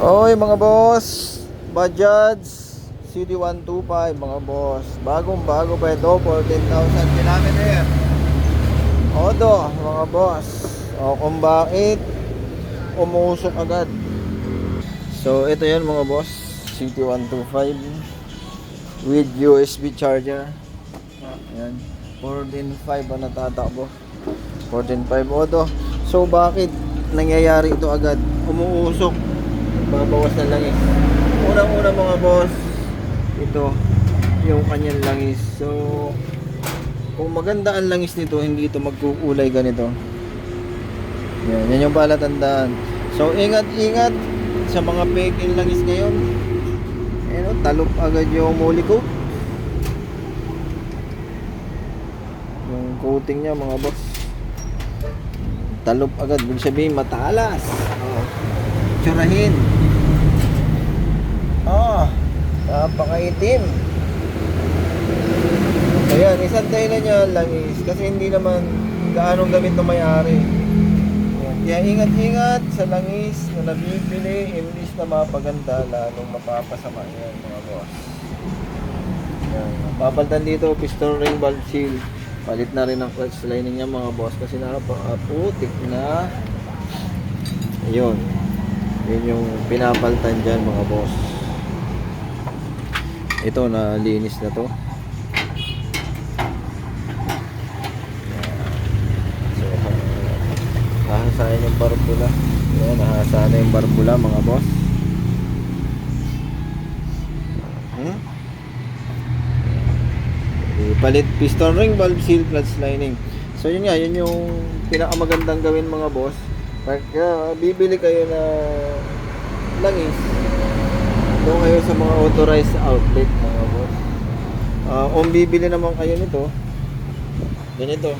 Oy mga boss, Bajaj CD125 mga boss. Bagong bago pa ito, 14,000 kilometer. Odo mga boss. O kung bakit umusok agad. So ito yan mga boss, CD125 with USB charger. Ayan, 14.5 ang natatakbo. 14.5 Odo. So bakit nangyayari ito agad? Umuusok, babawas na langis. Unang-una mga boss, ito yung kanyang langis. So kung maganda ang langis nito, hindi ito magkukulay ganito. Yan yung palatandaan. So ingat-ingat sa mga peking langis ngayon. Ayun, talop agad yung muli ko. Yung coating niya mga boss, talop agad, ibig sabihin matalas. Tsurahin. Napakaitim. Ayan, isang dahilan niya langis kasi hindi naman gaanong gamit ng may-ari. Kaya ingat-ingat sa langis na nabibili, imbis na mapaganda, lalong mapapasama yan mga boss. Ayan, papalitan dito piston ring valve seal. Palit na rin ang clutch lining niya mga boss kasi napakaputik na. Ayun, yun yung pinapalitan dyan mga boss. Ito na linis na to. So nahasayan yung barbula. Ayan, nahasa na yung barbula mga boss. Palit piston ring, valve seal, clutch lining. So yun nga, yun yung pinakamagandang gawin mga boss. Pagka bibili kayo na langis, doon kayo sa mga authorized outlet mga boss. Kung bibili naman kayo nito, ganito,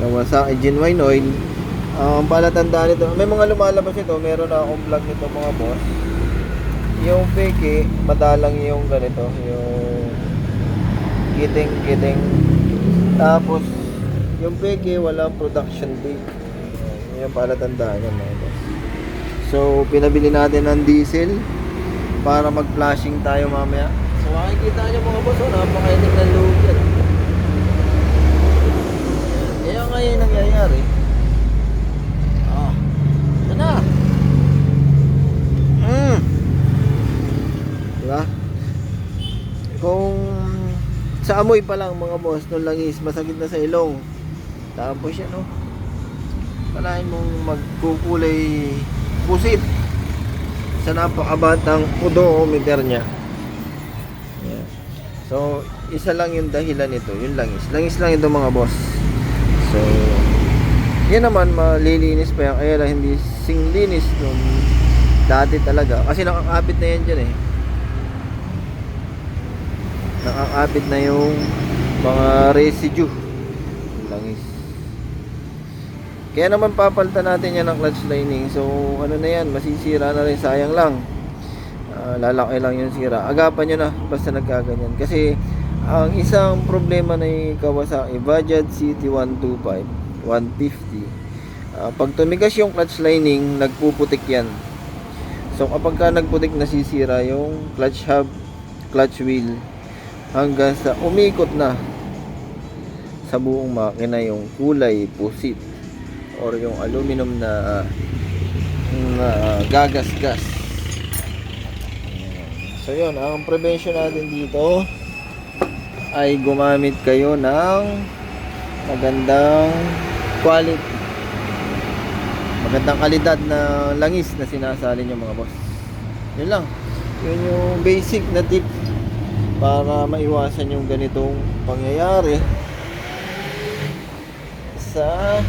Kawasaki genuine oil. Ang palatandaan nito, may mga lumalabas ito, meron na akong vlog nito mga boss. Yung peke, madalang yung ganito, yung kiting. Tapos yung peke, walang production date. Yung palatandaan yan mga boss. So pinabili natin ng diesel para mag-flashing tayo mamaya. So makikita nyo mga boss, napakainig ng loob yan. Kaya nga yung nangyayari. Ito na. Diba? Kung sa amoy pa lang mga boss, nung langis, masakit na sa ilong. Tapos yan palain mong magkukulay pusit sa napakabatang odometer nya. Yeah. So isa lang yung dahilan nito, yung langis. Langis lang ito mga boss. So yan naman malilinis pa yan, kaya lang hindi singlinis nung dati talaga kasi nakakapit na yan dyan nakakapit na yung mga residue langis. Kaya naman papalitan natin yan ng clutch lining. So ano na yan, masisira na rin, sayang lang. Lalaki lang yung sira. Agapan nyo na basta nagkaganyan. Kasi ang isang problema na Kawasaki Bajaj CT125 150, pag tumigas yung clutch lining, nagpuputik yan. So kapag ka nagputik, nasisira yung clutch hub, clutch wheel, hanggang sa umikot na sa buong makina yung kulay pusit or yung aluminum na gagasgas. So yun, ang prevention natin dito ay gumamit kayo ng magandang quality, magandang kalidad na langis na sinasali nyo mga boss. Yun lang, yun yung basic na tip para maiwasan yung ganitong pangyayari sa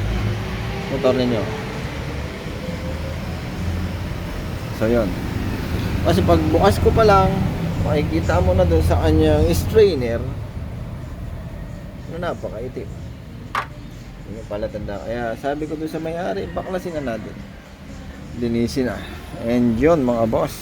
motor ninyo. So yun, kasi pag bukas ko pa lang, makikita mo na dun sa kanyang strainer na napakaitim. Yun yung palatanda. Kaya sabi ko dun sa may-ari, baklasin na natin, linisin na. And yun mga boss,